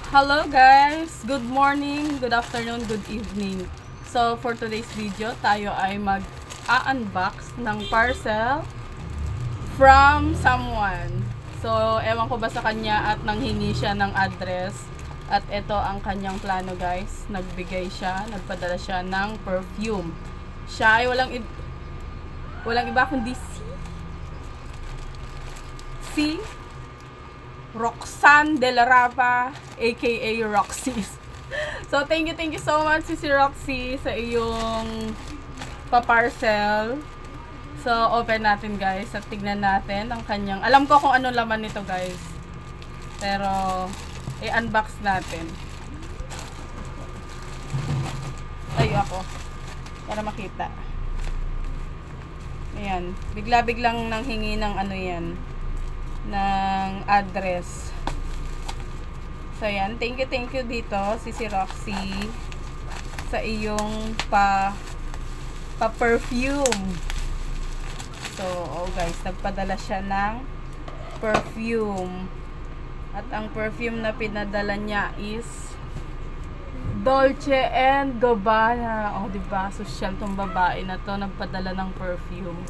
Hello guys! Good morning, good afternoon, good evening. So for today's video, tayo ay mag-unbox ng parcel from someone. So ewan ko ba sa kanya at nanghingi siya ng address. At ito ang kanyang plano guys. Nagbigay siya, nagpadala siya ng perfume. Siya ay walang iba kundi si Roxanne De La Rava, aka Roxy. So, thank you so much si Roxy sa iyong pa-parcel. So, open natin guys at tignan natin ang kanyang, alam ko kung ano laman nito guys. Pero, i-unbox natin. Tayo ako para makita. Ayan, bigla-biglang nanghingi ng ano yan, ng address. So yan, thank you dito si Roxy sa iyong pa-perfume. So, oh guys, nagpadala siya ng perfume. At ang perfume na pinadala niya is Dolce and Gabbana. Oh, diba? Social tong babae na to, nagpadala ng perfume.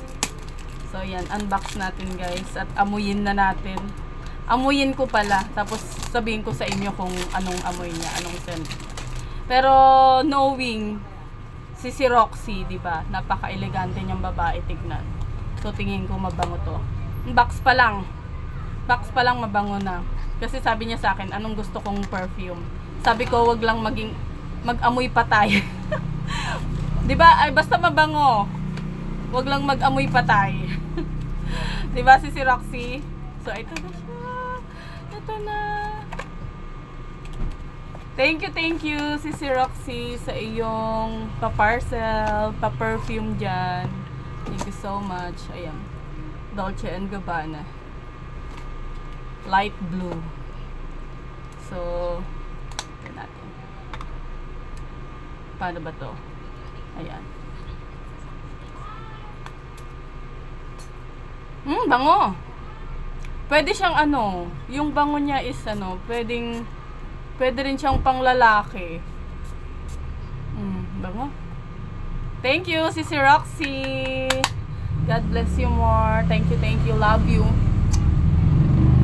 So, yan. Unbox natin, guys. At amuyin na natin. Amuyin ko pala. Tapos, sabihin ko sa inyo kung anong amoy niya. Anong scent. Pero, knowing si Roxy, diba? Napaka-elegante niyang babae. Tignan. So, tingin ko mabango to. Box pa lang. Box pa lang mabango na. Kasi sabi niya sa akin, anong gusto kong perfume. Sabi ko, wag lang mag-amoy patay. Diba? Ay, basta mabango. Wag lang mag-amoy patay. Diba si Roxy? So, ito na siya. Ito na. Thank you si Roxy sa iyong pa-parcel, pa-perfume dyan. Thank you so much. Ayan. Dolce and Gabbana. Light blue. So, ito natin. Paano ba to? Ayan. Bango. Pwede siyang ano, yung bango niya is ano, pwede rin siyang panglalaki. Bango. Thank you, Sisi Roxy. God bless you more. Thank you. Love you.